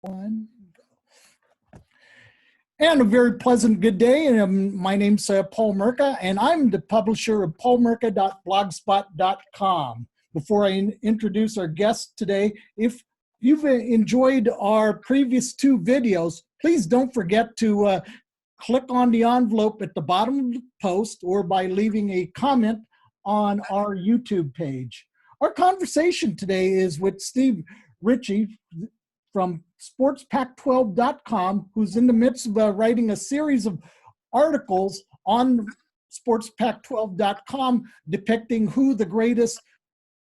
One. And a very pleasant good day. My name's Paul Merca, and I'm the publisher of paulmerca.blogspot.com. Before I introduce our guest today, if you've enjoyed our previous two videos, please don't forget to click on the envelope at the bottom of the post or by leaving a comment on our YouTube page. Our conversation today is with Steve Ritchie from sportspac12.com, who's in the midst of writing a series of articles on sportspac12.com depicting who the greatest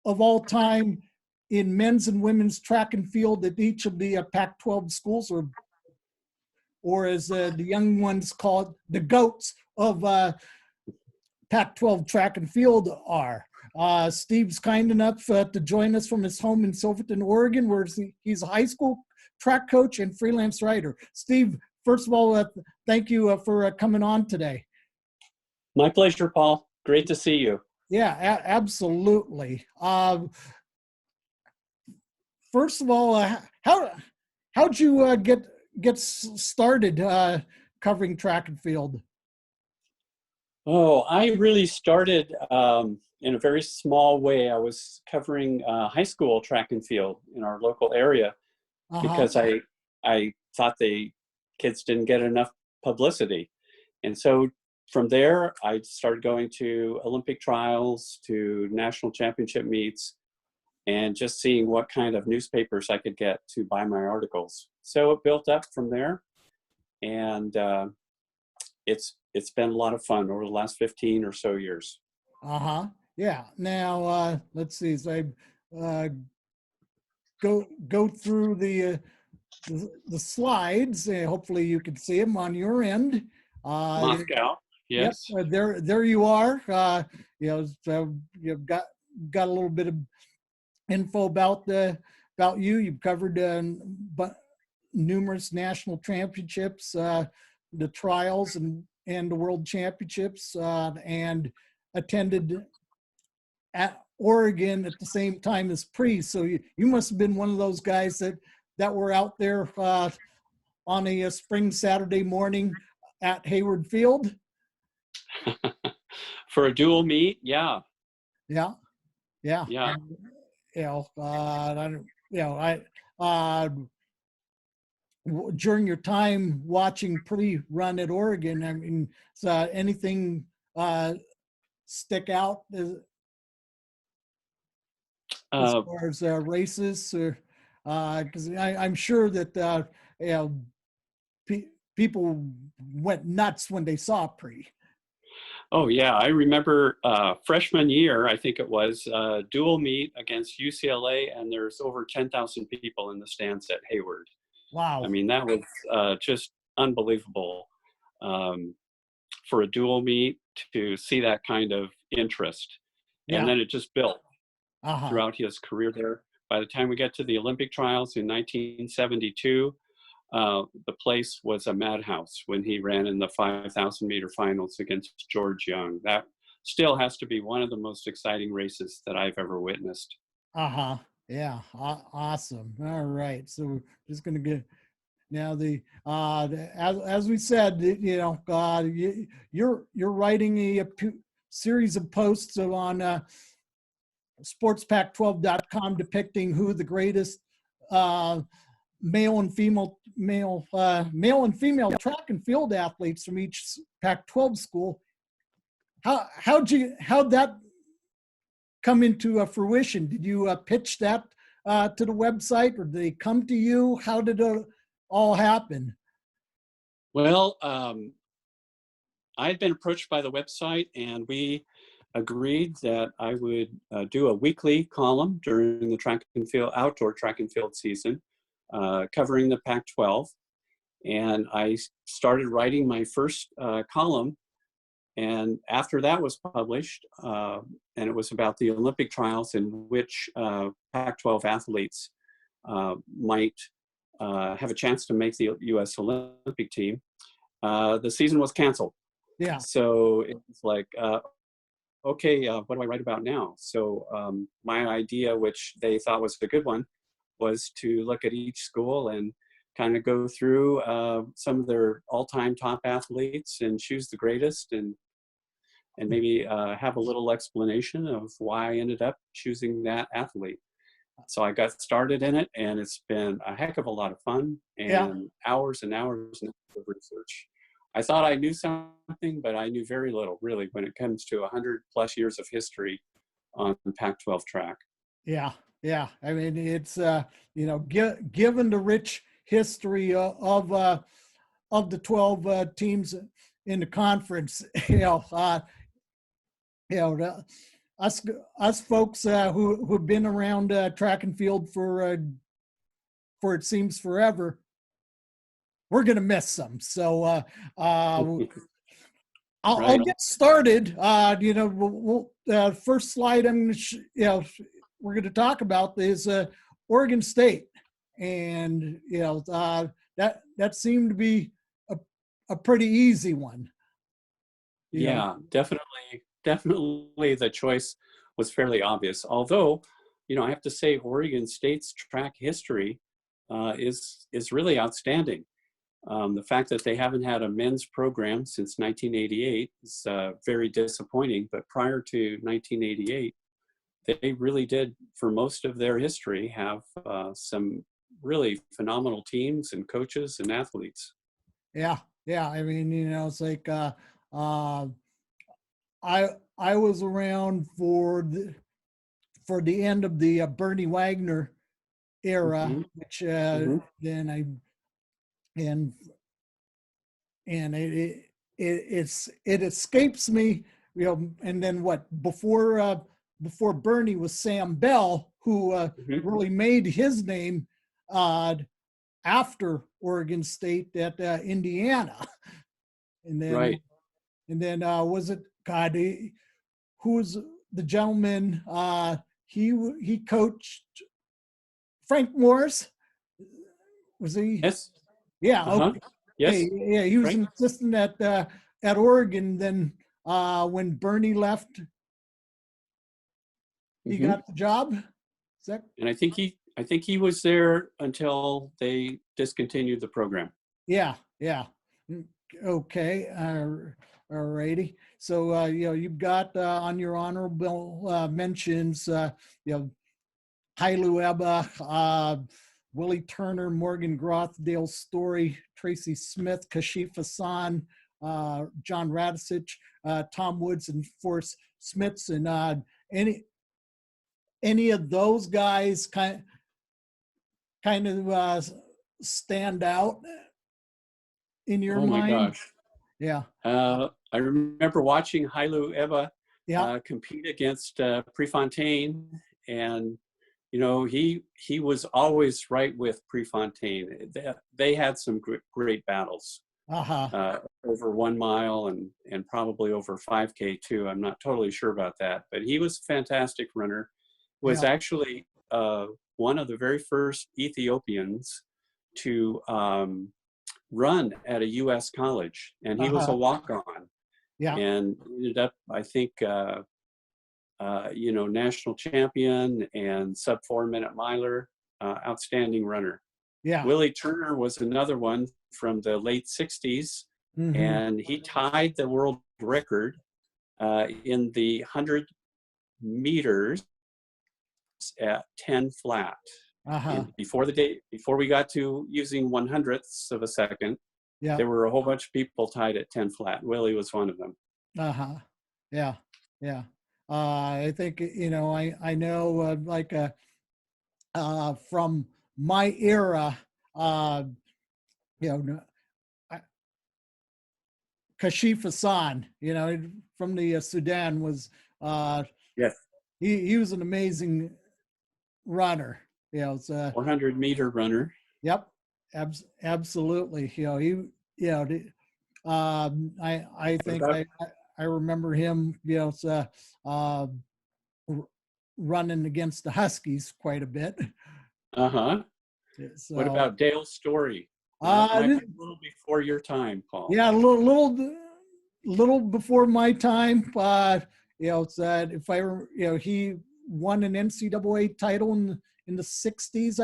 of all time in men's and women's track and field at each of the Pac-12 schools, or as the young ones call it, the GOATs of Pac-12 track and field are. Steve's kind enough to join us from his home in Silverton, Oregon, where he's a high school track coach and freelance writer. Steve, first of all, thank you for coming on today. My pleasure, Paul. Great to see you. Yeah, absolutely. First of all, how'd you get started covering track and field? Oh, I really started in a very small way. I was covering high school track and field in our local area because I thought the kids didn't get enough publicity. And so from there, I started going to Olympic trials, to national championship meets, and just seeing what kind of newspapers I could get to buy my articles. So it built up from there, and it's been a lot of fun over the last 15 or so years. Yeah. Now let's see. So I go through the slides. Hopefully you can see them on your end. Moscow. Yes. Yep. There you are. So you've got a little bit of info about you. You've covered numerous national championships, the trials and the world championships, and attended at Oregon at the same time as Pre. So you must have been one of those guys that were out there on a spring Saturday morning at Hayward Field. For a dual meet, yeah. Yeah. And, during your time watching Pre-run at Oregon, I mean, anything stick out as far as races, or because I'm sure that people went nuts when they saw Pre. Oh yeah, I remember freshman year, I think it was, dual meet against UCLA, and there's over 10,000 people in the stands at Hayward. Wow. I mean, that was just unbelievable for a dual meet to see that kind of interest. And then it just built throughout his career there. By the time we get to the Olympic trials in 1972, the place was a madhouse when he ran in the 5,000 meter finals against George Young. That still has to be one of the most exciting races that I've ever witnessed. Yeah. Awesome. All right. So we're just going to get now as we said, you're writing a series of posts on sportspac12.com depicting who the greatest male and female track and field athletes from each Pac-12 school. How'd that come into fruition? Did you pitch that to the website, or did they come to you? How did it all happen? Well, I had been approached by the website, and we agreed that I would do a weekly column during the outdoor track and field season, covering the Pac-12. And I started writing my first column. And after that was published, and it was about the Olympic trials in which Pac-12 athletes might have a chance to make the U.S. Olympic team, the season was canceled. Yeah. So it was like, okay, what do I write about now? So my idea, which they thought was a good one, was to look at each school and kind of go through some of their all-time top athletes and choose the greatest, and maybe have a little explanation of why I ended up choosing that athlete. So I got started in it, and it's been a heck of a lot of fun and hours and hours of research. I thought I knew something, but I knew very little, really, when it comes to 100+ years of history on Pac-12 track. Yeah, yeah. I mean, it's given the rich history of the 12 teams in the conference, us folks who've been around track and field for it seems forever, we're gonna miss them. So I'll get started. First slide we're going to talk about is Oregon State, and that seemed to be a pretty easy one. Yeah, definitely the choice was fairly obvious. Although, I have to say Oregon State's track history is really outstanding. The fact that they haven't had a men's program since 1988 is very disappointing. But prior to 1988, they really did, for most of their history, have some really phenomenal teams and coaches and athletes. Yeah. I mean, it's like I was around for the end of the Bernie Wagner era, which then it escapes me, and then before Bernie was Sam Bell, who really made his name after Oregon State at Indiana, and then was it who's the gentleman? He coached Frank Morris. Was he? Yes. Yeah. Okay. Yes. Hey, he was an assistant at Oregon. Then when Bernie left, he got the job. And I think he was there until they discontinued the program. Yeah. Okay. All righty. So you've got on your honorable mentions, Hailu Ebba, Willie Turner, Morgan Groth, Dale Story, Tracy Smith, Kashif Hassan, John Radisich, Tom Woods, and Forrest Smithson. Any of those guys kind of stand out in your mind? Oh my gosh. Yeah. I remember watching Hailu Ebba compete against Prefontaine, and he was always right with Prefontaine. They had some great battles over 1 mile and probably over 5K too. I'm not totally sure about that, but he was a fantastic runner. Was actually one of the very first Ethiopians to run at a U.S. college, and he was a walk-on. Yeah. And ended up, I think, national champion and sub 4-minute miler, outstanding runner. Yeah. Willie Turner was another one from the late 60s, and he tied the world record in the 100 meters at 10 flat. Before we got to using 100ths of a second, there were a whole bunch of people tied at 10 flat. Willie was one of them. Yeah. I think I know from my era, Kashif Hassan, from the Sudan was yes. He was an amazing runner. It's 400-meter runner. Yep, absolutely. I think I remember him. Running against the Huskies quite a bit. So, what about Dale Story? Might be a little before your time, Paul. Yeah, a little before my time. It's that he won an NCAA title in in the 60s.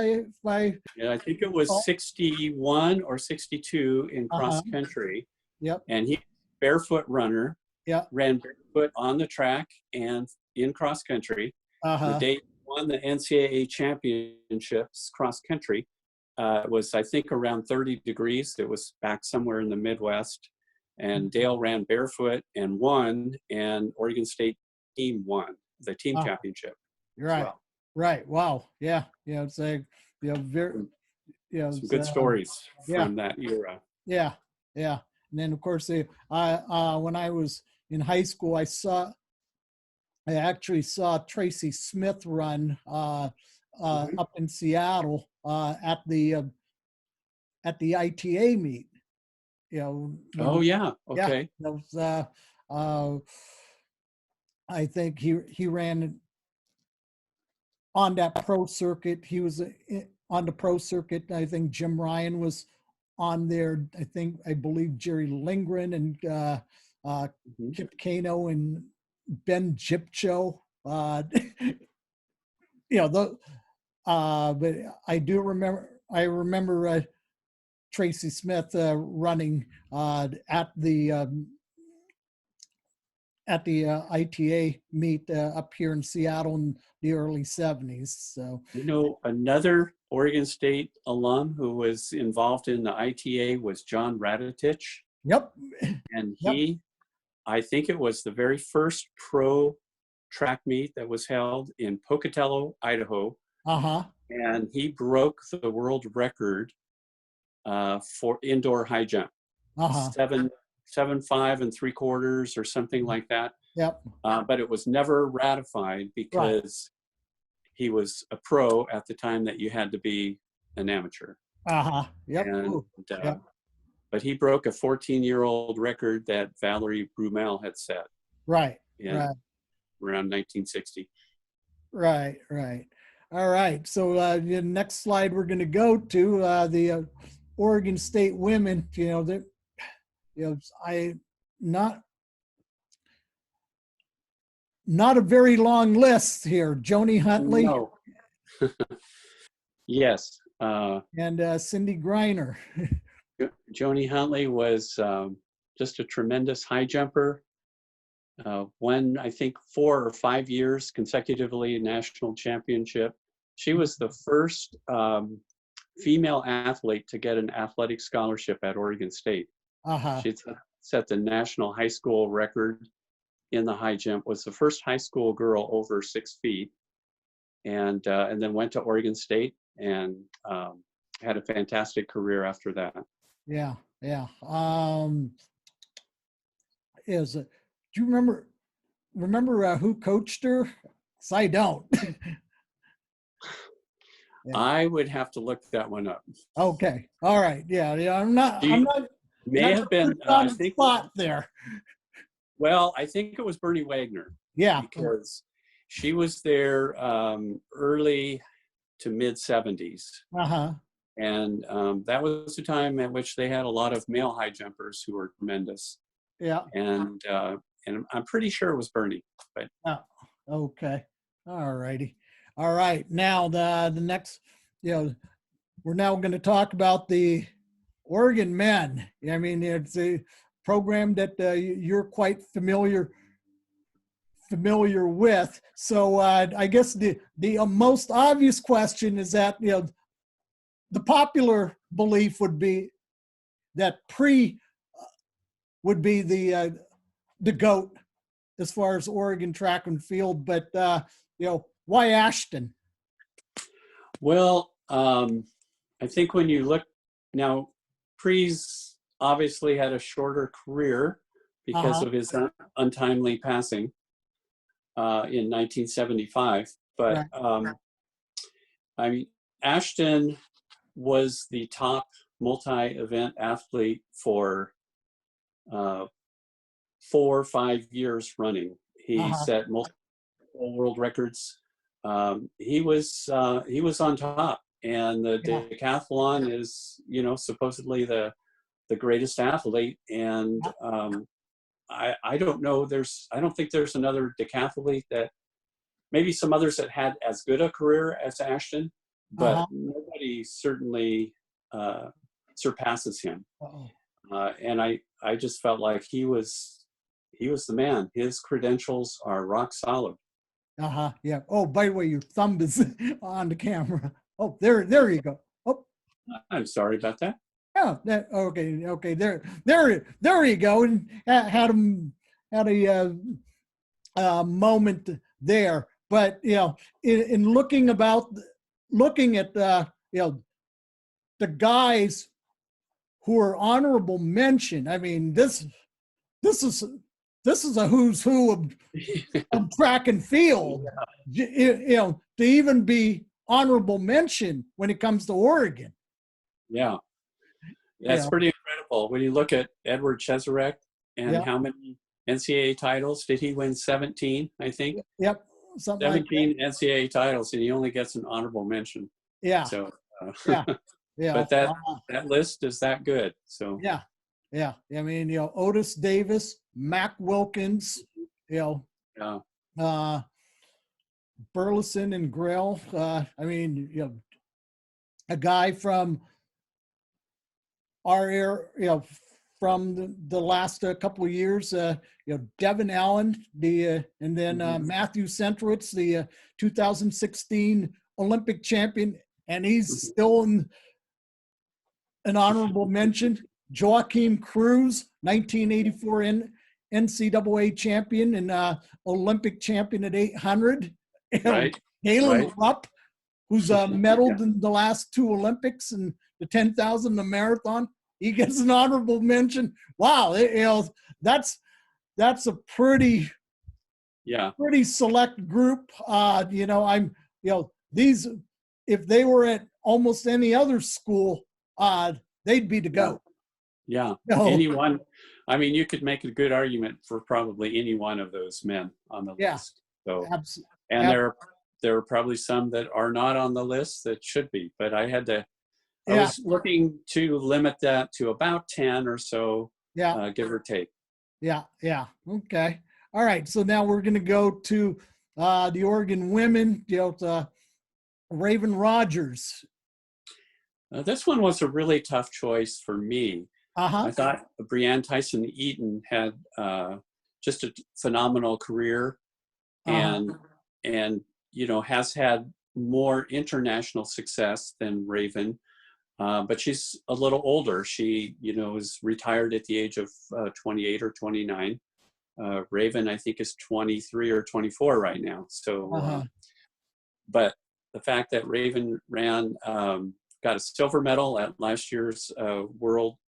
Yeah, I think it was 61 or 62 in cross Uh-huh. country. Yep. And he barefoot runner, Yeah. ran barefoot on the track and in cross country. The Uh-huh. date he won the NCAA championships cross country was, I think, around 30 degrees. It was back somewhere in the Midwest. And Dale ran barefoot and won, and Oregon State team won the team championship You're as right. well. Right. Wow. Yeah. Yeah. It's a, very, Some good stories yeah. from that era. Yeah. Yeah. And then of course, when I was in high school, I actually saw Tracy Smith run up in Seattle at the ITA meet. Oh yeah, Yeah, okay. that was, I think he ran on that pro circuit. He was on the pro circuit. I think Jim Ryan was on there. I believe Jerry Lindgren and Kip Kano and Ben Jipcho. But I do remember. I remember Tracy Smith running at the ITA meet up here in Seattle in the early 70s. So, Another Oregon State alum who was involved in the ITA was John Radetich. yep. And Yep. I think it was the very first pro track meet that was held in Pocatello, Idaho. Uh-huh. And he broke the world record for indoor high jump. Uh-huh. 7.5 3/4 or something like that. Yep. But it was never ratified because he was a pro at the time that you had to be an amateur. Uh-huh. Yep. And, Yep. But he broke a 14-year-old record that Valerie Brumel had set. Right. Around 1960. Right. All right. So the next slide we're going to go to the Oregon State women. Not a very long list here. Joni Huntley. No. Yes. And Cindy Griner. Joni Huntley was just a tremendous high jumper. Won, I think, 4 or 5 years consecutively national championship. She was the first female athlete to get an athletic scholarship at Oregon State. Uh-huh. She set the national high school record in the high jump, was the first high school girl over 6 feet, and then went to Oregon State and had a fantastic career after that. Yeah. Do you remember who coached her? 'Cause I don't. Yeah. I would have to look that one up. Okay. All right. Yeah. I'm not. May have been on the spot there. Well, I think it was Bernie Wagner. Yeah. Because she was there early to mid 70s. Uh-huh. And that was the time at which they had a lot of male high jumpers who were tremendous. Yeah. And I'm pretty sure it was Bernie. But okay. All righty. All right. Now the next, we're now going to talk about the Oregon men. I mean, it's a program that you're quite familiar with. So I guess the most obvious question is that the popular belief would be that Pre would be the GOAT as far as Oregon track and field, but why Ashton? Well, I think when you look now, Pre's obviously had a shorter career because of his untimely passing in 1975. But I mean, Ashton was the top multi-event athlete for 4 or 5 years running. He set multiple world records. He was on top, and the decathlon is supposedly the greatest athlete. And I don't know. I don't think there's another decathlete that maybe some others that had as good a career as Ashton, but Uh-huh. nobody certainly surpasses him. Uh-oh. And I just felt like he was the man. His credentials are rock solid. Uh-huh. Yeah. Oh, by the way, your thumb is on the camera. Oh, there you go. Oh, I'm sorry about that. yeah. Okay. There you go. And had a moment there. But in looking at the guys who are honorable mention. I mean, this is a who's who of track and field. To even be honorable mention when it comes to Oregon. Yeah, that's pretty incredible. When you look at Edward Cheserek and how many NCAA titles did he win? 17, I think. Yep, something 17 like NCAA titles, and he only gets an honorable mention. Yeah. So. Yeah. But that list is that good. So. Yeah. I mean, Otis Davis, Mac Wilkins, Burleson and Grell. I mean, a guy from our area, from the last couple of years, Devin Allen, and then Matthew Centrowitz, the 2016 Olympic champion, and he's still in an honorable mention. Joaquin Cruz, 1984 NCAA champion and Olympic champion at 800. Right. Galen Rupp, who's medaled in the last 2 Olympics and the 10,000, the marathon. He gets an honorable mention. Wow, that's a pretty select group. These, if they were at almost any other school, they'd be the GOAT. Yeah. Anyone. I mean, you could make a good argument for probably any one of those men on the list. So, and there are probably some that are not on the list that should be, but I was looking to limit that to about 10 or so, give or take. Yeah. Okay. All right. So now we're going to go to the Oregon women, Raven Rogers. This one was a really tough choice for me. I thought Breanne Tyson-Eaton had just a phenomenal career, and has had more international success than Raven, but she's a little older. She is retired at the age of 28 or 29. Raven, I think, is 23 or 24 right now. So, but the fact that Raven got a silver medal at last year's World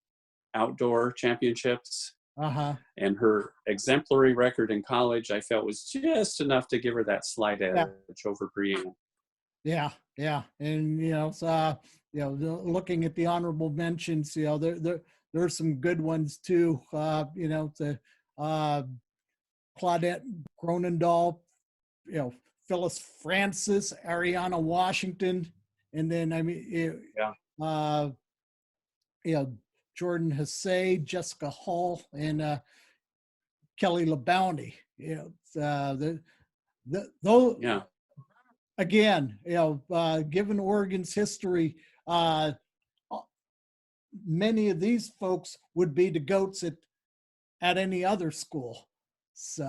Outdoor Championships, and her exemplary record in college, I felt was just enough to give her that slight edge over Breanne. Yeah, and looking at the honorable mentions, there's some good ones too. Claudette Gronendahl, Phyllis Francis, Ariana Washington, and then Jordan Hassay, Jessica Hall, and Kelly LeBounty. Again, given Oregon's history, many of these folks would be the GOATs at any other school. So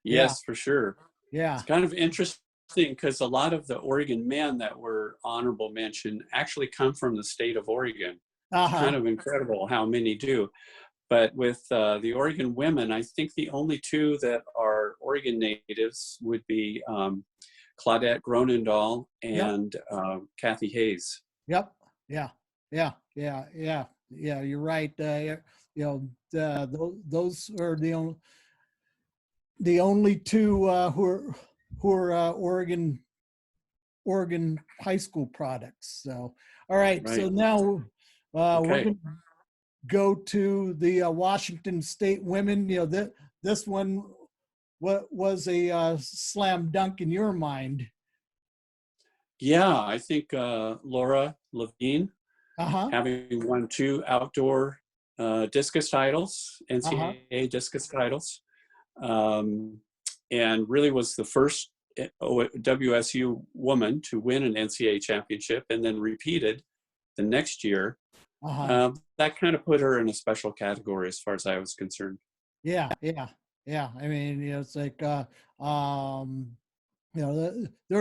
yes, for sure. Yeah, it's kind of interesting because a lot of the Oregon men that were honorable mention actually come from the state of Oregon. It's kind of incredible how many do. But with the Oregon women, I think the only 2 that are Oregon natives would be Claudette Gronendahl and Kathy Hayes. Yep. Yeah. You're right. Those are the only 2 who are Oregon high school products. So, all right. So now we're going to go to the Washington State women. This one was a slam dunk in your mind. Yeah, I think Laura Levine, having won 2 outdoor discus titles, NCAA discus titles, and really was the first WSU woman to win an NCAA championship, and then repeated the next year. That kind of put her in a special category as far as I was concerned. Yeah, yeah, yeah. I mean, it's like, there are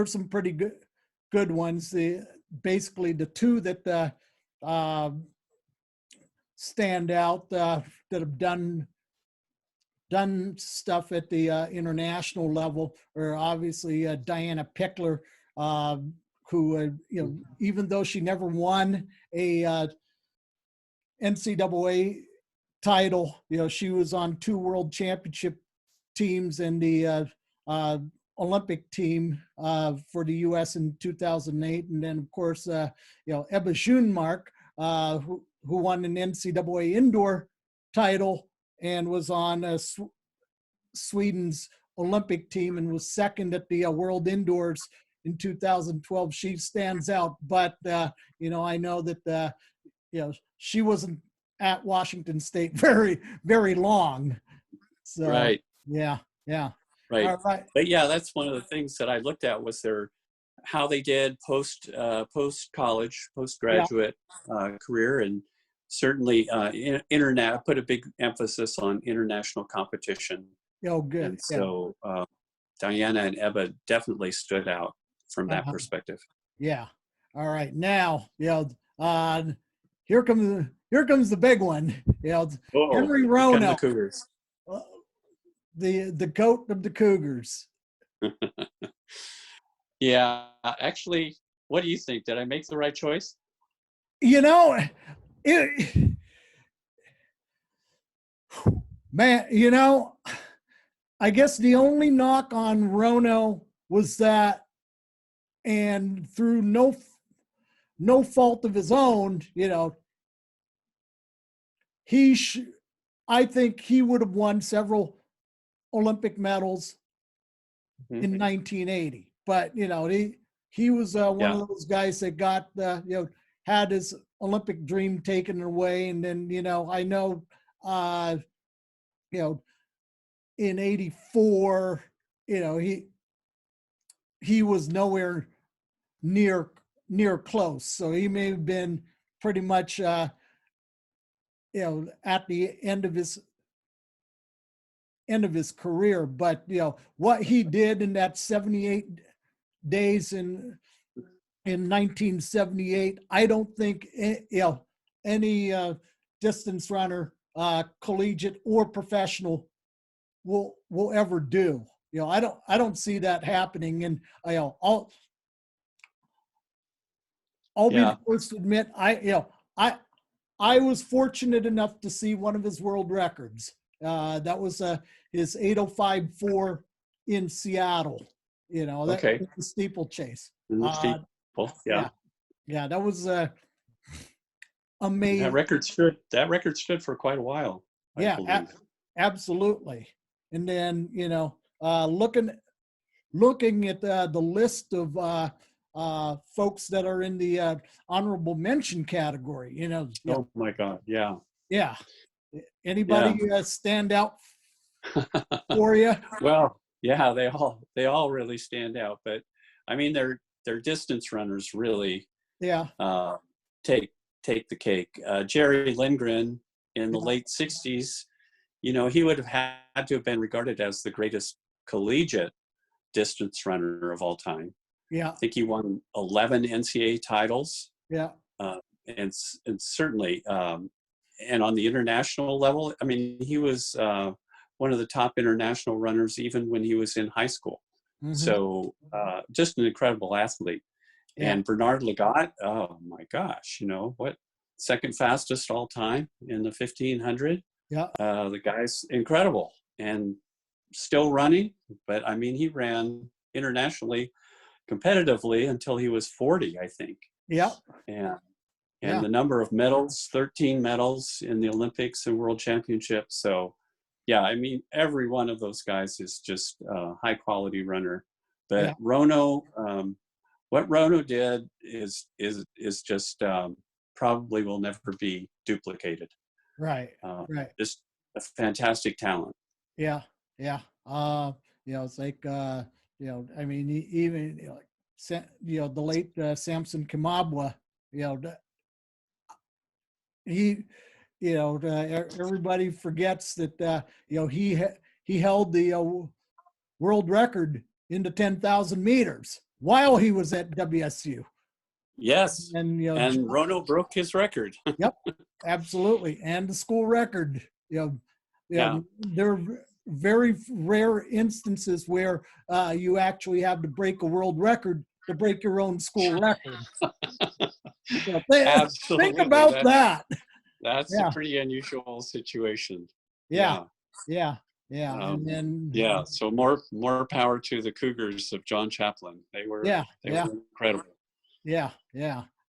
some pretty good ones. Basically the two that stand out that have done stuff at the international level are obviously Diana Pickler, who even though she never won a NCAA title, she was on 2 world championship teams and the Olympic team for the U.S. in 2008, and then of course Ebba Schönmark, who won an NCAA indoor title and was on Sweden's Olympic team and was second at the World Indoors in 2012. She stands out, but I know that she wasn't at Washington State very long. So right. Yeah. Right. All right. But yeah, that's one of the things that I looked at was how they did post college, postgraduate career, and certainly internet put a big emphasis on international competition. Oh, good. And so Diana and Ebba definitely stood out from that perspective. Yeah. All right. Now, here comes the big one. Henry Rono, the Cougars. The goat of the Cougars. Yeah, actually, what do you think? Did I make the right choice? Man, I guess the only knock on Rono was that, and through no fault of his own, I think he would have won several Olympic medals in 1980. But he was one of those guys that got had his Olympic dream taken away, and then I know in '84 he was nowhere near close, so he may have been pretty much at the end of his career. But what he did in that 78 days in 1978, I don't think any distance runner, collegiate or professional, will ever do. I don't see that happening. And I'll be the first to admit, I was fortunate enough to see one of his world records. That was his 8:05.4 in Seattle. That was the steeplechase. Yeah, that was amazing. That record stood for quite a while. Absolutely. And then looking at the list of folks that are in the honorable mention category, Oh my God, yeah. Anybody stand out for you? Well, yeah, they all really stand out, but I mean their distance runners really take the cake. Jerry Lindgren in the late 60s, he would have had to have been regarded as the greatest collegiate distance runner of all time. I think he won 11 NCAA titles. And certainly and on the international level, I mean, he was one of the top international runners even when he was in high school. So just an incredible athlete. And Bernard Lagat, oh my gosh, what, second fastest all time in the 1500. The guy's incredible and still running, but I mean, he ran internationally competitively until he was 40, I think. And the number of medals, 13 medals in the Olympics and World Championships. So I mean, every one of those guys is just a high quality runner. But Rono, what Rono did is just probably will never be duplicated. Right. Just a fantastic talent. it's like, I mean, even, the late Samson Kimabwa, he, everybody forgets that, he held the world record into 10,000 meters while he was at WSU. Yes. And, And Rono broke his record. yep, absolutely. And the school record, Yeah. there are very rare instances where you actually have to break a world record to break your own school record. Absolutely. Think about that. That's Yeah. a pretty unusual situation. Yeah. And then yeah. So more power to the Cougars of John Chaplin. They were incredible. Yeah.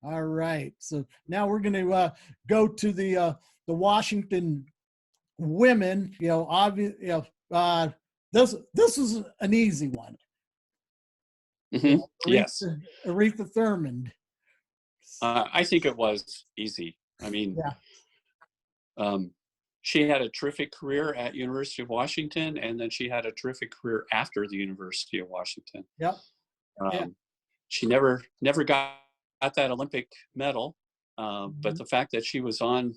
All right. So now we're going to go to the Washington women. This is an easy one. Mm-hmm. Yes. Aretha Thurmond. I think it was easy. I mean, she had a terrific career at University of Washington, and then she had a terrific career after the University of Washington. Yep. She never got that Olympic medal, but the fact that she was on,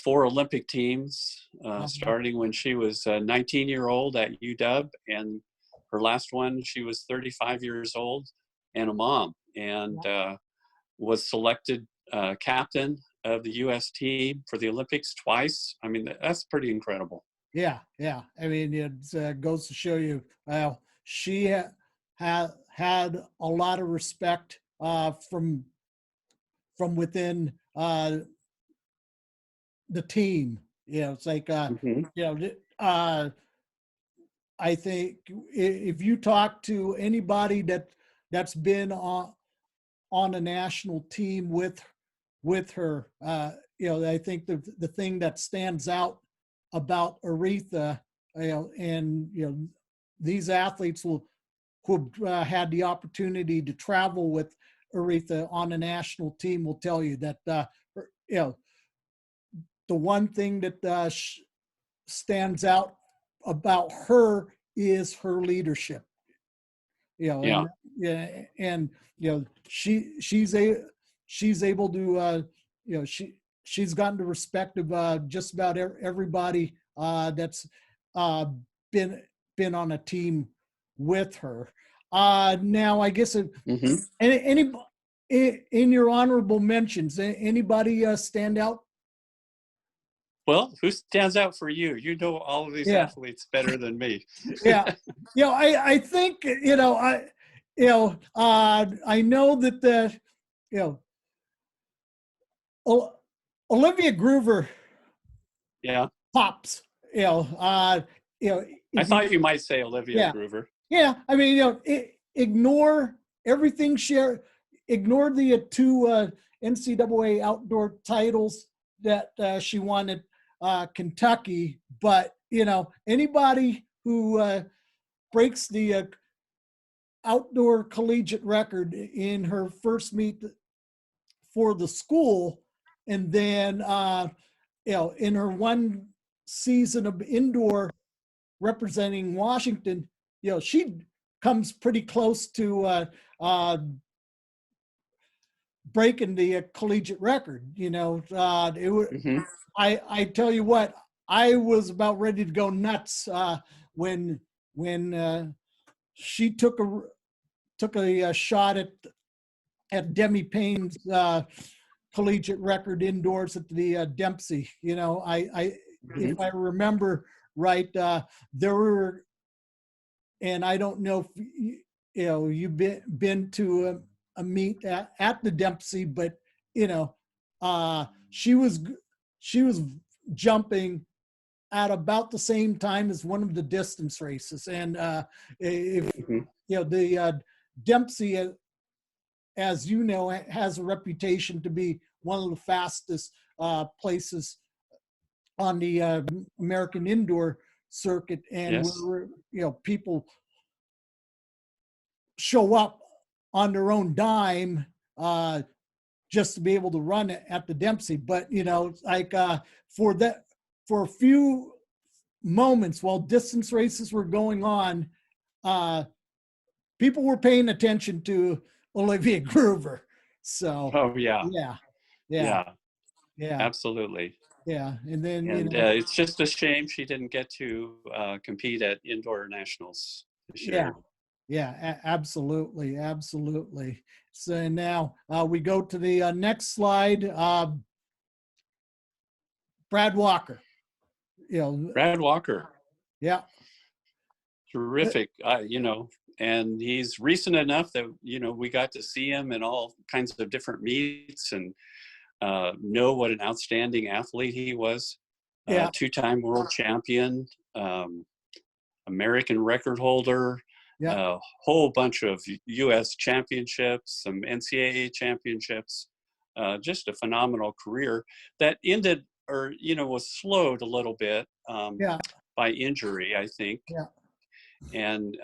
4 Olympic teams, starting when she was a 19-year-old at UW, and her last one, she was 35 years old and a mom, and was selected captain of the U.S. team for the Olympics twice. I mean, that's pretty incredible. Yeah. I mean, it goes to show you, she had a lot of respect from within the team. It's like, I think if you talk to anybody that's been on a national team with her, I think the thing that stands out about Aretha, and these athletes who had the opportunity to travel with Aretha on a national team will tell you that the one thing that stands out about her is her leadership. And she's able to she's gotten the respect of just about everybody that's been on a team with her. Now, I guess any in your honorable mentions, anybody stand out? Well, who stands out for you? You know all of these athletes better than me. I think I know that Olivia Groover pops. I thought you might say Olivia Groover. Yeah, I mean, ignore everything. Ignore the 2 NCAA outdoor titles that she won at Kentucky, but anybody who breaks the outdoor collegiate record in her first meet for the school, and then in her one season of indoor representing Washington, she comes pretty close to breaking the collegiate record. I tell you what, I was about ready to go nuts when she took a shot at Demi Payne's collegiate record indoors at the Dempsey. If I remember right, there were, and I don't know if you've been to a meet at the Dempsey, but she was jumping at about the same time as one of the distance races, and the Dempsey, as you know, has a reputation to be one of the fastest places on the American indoor circuit, and where people show up on their own dime just to be able to run it at the Dempsey. But for a few moments while distance races were going on, people were paying attention to Olivia Groover. So, Oh yeah, yeah, yeah, yeah, yeah, absolutely. yeah. And then, And it's just a shame she didn't get to compete at indoor nationals this yeah, year. yeah, absolutely, absolutely. So now we go to the next slide. Brad Walker. You know, Brad Walker, yeah, terrific, and he's recent enough that, we got to see him in all kinds of different meets and know what an outstanding athlete he was. yeah, Two-time world champion, American record holder, yeah, a whole bunch of U.S. championships, some NCAA championships, just a phenomenal career that ended, or, was slowed a little bit yeah, by injury, I think. yeah, And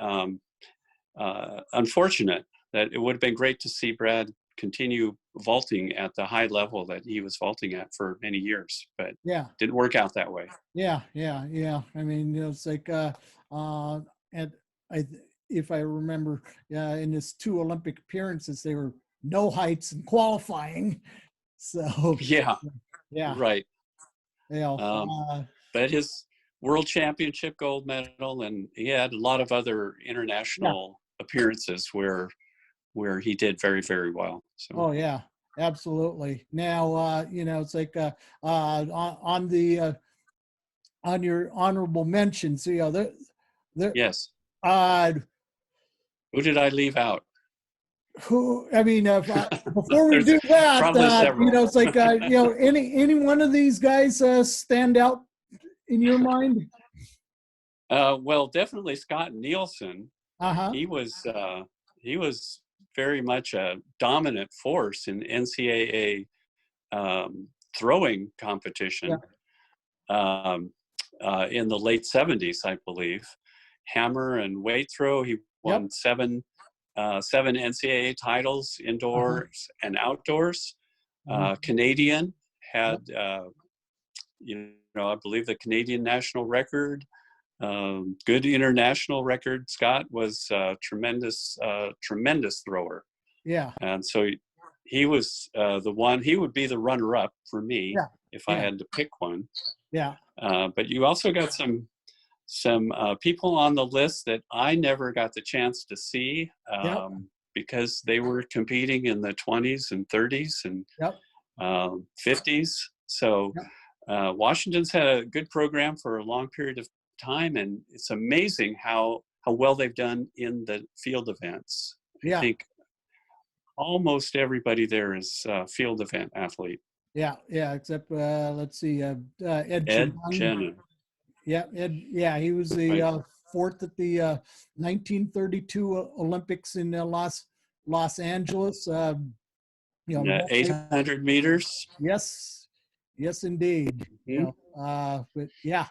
unfortunate that it would have been great to see Brad continue vaulting at the high level that he was vaulting at for many years, but yeah. didn't work out that way. Yeah, yeah, yeah. I mean, it's like, and I, if I remember, in his 2 Olympic appearances, they were no heights in qualifying. So, Yeah, yeah, right. you know, Um, but his world championship gold medal, and he had a lot of other yeah, international appearances where he did very, very well. So oh yeah, absolutely. Now, it's like, on the on your honorable mentions, there, yes, uh, who did I leave out? who, I mean, before we There's do that, probably several. it's like, any one of these guys stand out in your mind? Well, definitely Scott Nielsen. Uh-huh. He was very much a dominant force in NCAA throwing Yeah. competition um, in the late 70s, I believe. Hammer and weight throw. He Yep. won seven NCAA titles, Uh-huh. indoors and outdoors. Mhm. Canadian Yep. had, I believe the Canadian national record. Good international record. Scott was a tremendous thrower. Yeah. And so he was the one, he would be the runner-up for me Yeah. if I Yeah. had to pick one. Yeah. But you also got some people on the list that I never got the chance to see Yep. because they were competing in the 20s and 30s and Yep. 50s. So Yep. Washington's had a good program for a long period of time, and it's amazing how well they've done in the field events. I Yeah. think almost everybody there is a field event athlete. Yeah. Yeah. Except, let's see, Ed Ed Chimani. Jenin, Yeah. Ed. Yeah. He was the right? 4th at the 1932 Olympics in Los Angeles. Yeah, Mostly, 800 meters. yes, yes, indeed. Mhm. But yeah,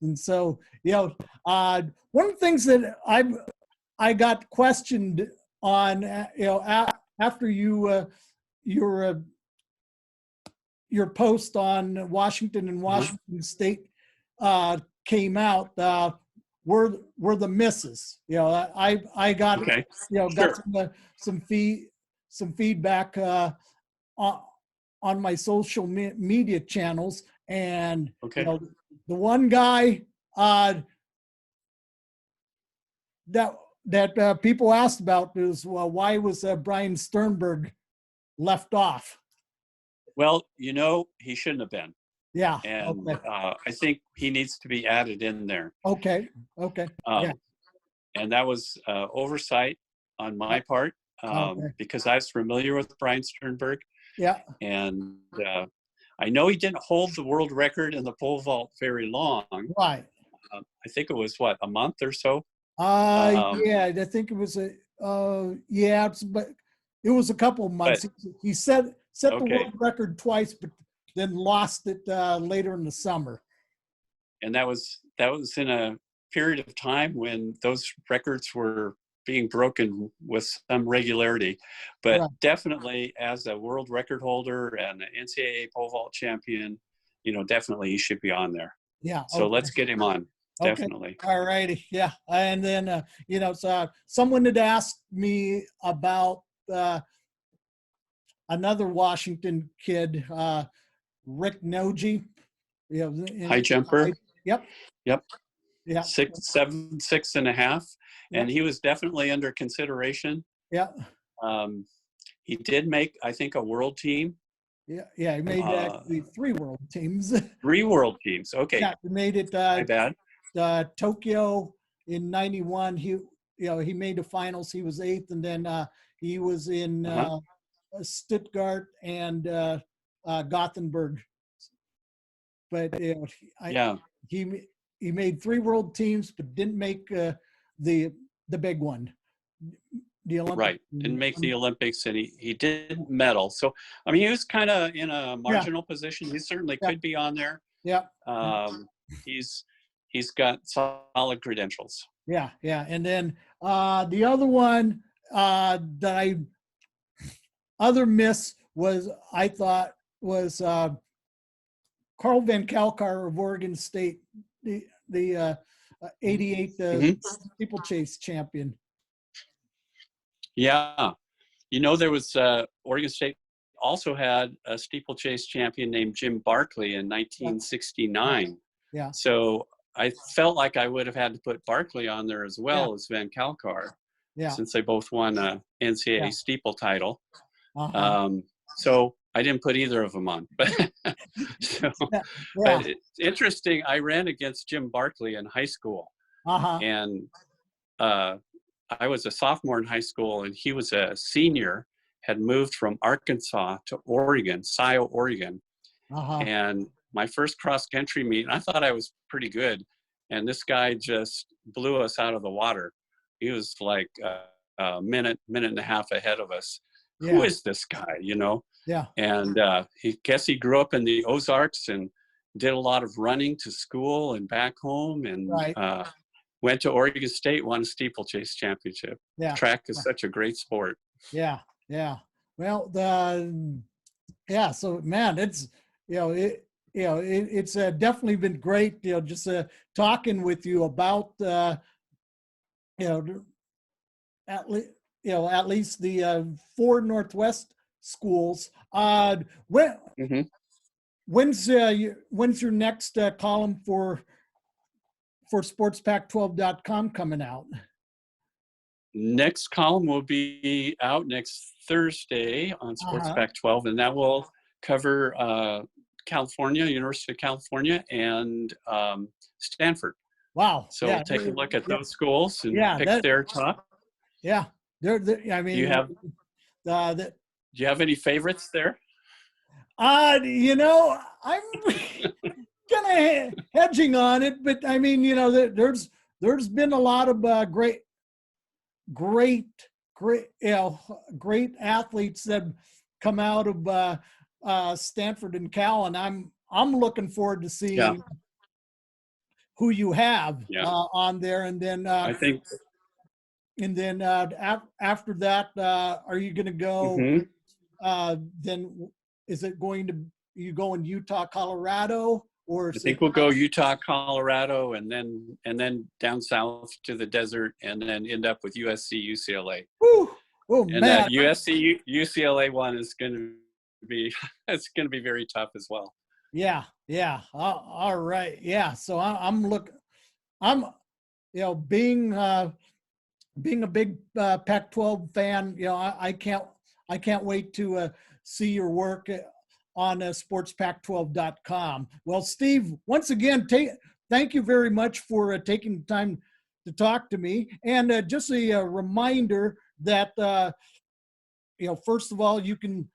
and so, one of the things that I got questioned on, after your your post on Washington and Uh-huh. Washington State came out, were the misses. I got, Okay, got sure. some feedback on, on my social media channels, and Okay. the one guy uh, that people asked about is, well, why was Brian Sternberg left off? Well, he shouldn't have been, Yeah. and Okay. I think he needs to be added in there. Okay. Okay. Yeah. And that was oversight on my Yep. part Okay. because I was familiar with Brian Sternberg, Yeah. and I know he didn't hold the world record in the pole vault very long. Right. I think it was a month or so. Um, Yeah. I think it was yeah, but it was a couple of but months. He set the okay, world record twice, but then lost it later in the summer. and that was in a period of time when those records were being broken with some regularity, but Right. definitely as a world record holder and an NCAA pole vault champion, definitely he should be on there. Yeah. So Okay. let's get him on. Okay. Definitely. All righty. Yeah. And then, so someone had asked me about another Washington kid, Rick Noji. High jumper. Yep. Yep. Yeah. 6'7", 6.5", Yeah. and he was definitely under consideration. Yeah. Um, he did make, I think, a world team. Yeah. Yeah. He made actually 3 world teams. 3 world teams. Okay, Yeah. He made it my bad. Tokyo in '91. He made the finals. He was 8th, and then he was in Stuttgart and Gothenburg. But Yeah, he made 3 world teams, but didn't make the big one, the Olympic. right. Didn't make the Olympics, and he didn't medal. So, I mean, he was kind of in a Yeah, marginal position. He certainly yeah, could be on there. yeah, He's got solid credentials. yeah, yeah. And then the other one that other miss was I thought was Carl Van Kalkar of Oregon State, the '88 Mhm. steeplechase champion. Yeah, there was Oregon State also had a steeplechase champion named Jim Barkley in Yeah, 1969. yeah, So I felt like I would have had to put Barkley on there as yeah, well as Van Kalkar, yeah, since they both won a yeah. NCAA steeple title. Uh-huh. Um, so I didn't put either of them on. But so, Yeah, yeah. but it's interesting. I ran against Jim Barkley in high school, Uh-huh. and uh, I was a sophomore in high school, and he was a senior. Had moved from Arkansas to Oregon, Scio, Oregon, Uh-huh. and my first cross country meet. I thought I was pretty good, and this guy just blew us out of the water. He was like a minute and a half ahead of us. Who Yeah. is this guy? Yeah. And he grew up in the Ozarks and did a lot of running to school and back home, and Right. went to Oregon State, won a steeplechase championship. Yeah. Track is such a great sport. Yeah. Yeah. Well, so man, it's it's definitely been great, just talking with you about you know at least at least the 4 Northwest schools. Mm-hmm. When's your next column for sportspac12.com coming out? Next column will be out next Thursday on Sports Uh-huh. Pac 12, and that will cover California, University of California, and Stanford. Wow. So Yeah. we'll take a look at Yeah. those schools and Yeah. pick their top. Yeah. I Do you mean, have the, Do you have any favorites there? I'm kind of hedging on it, but I mean, there's been a lot of great athletes that come out of Stanford and Cal, and I'm looking forward to Yeah, seeing who you have yeah. on there, and then I think. after that, are you going to go? Mhm. Then is it going to you going Utah, Colorado, or I is it? think we'll go Utah, Colorado, and then down south to the desert, and then end up with USC, UCLA. Whew, oh And that man! USC, UCLA one is going to be it's going to be very tough as well. Yeah, yeah. All right. Yeah. So I'm looking. I'm being a big Pac-12 fan. I can't wait to see your work on sportspac12.com. Well, Steve, once again, thank you very much for taking the time to talk to me. And just a reminder that first of all, you can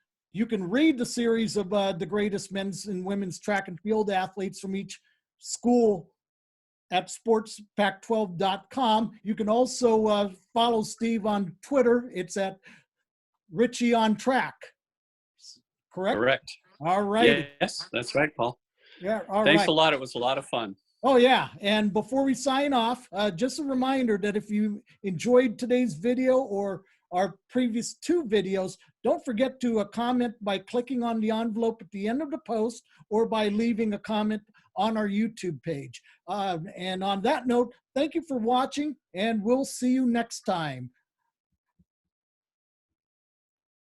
read the series of the greatest men's and women's track and field athletes from each school at sportspac12.com. You can also follow Steve on Twitter. It's at Ritchie on Track. Correct? Correct. All right. Yes, that's right, Paul. Yeah. All Thanks right. a lot. It was a lot of fun. Oh, yeah. And before we sign off, just a reminder that if you enjoyed today's video or our previous 2 videos, don't forget to comment by clicking on the envelope at the end of the post or by leaving a comment on our YouTube page. And on that note, thank you for watching, and we'll see you next time.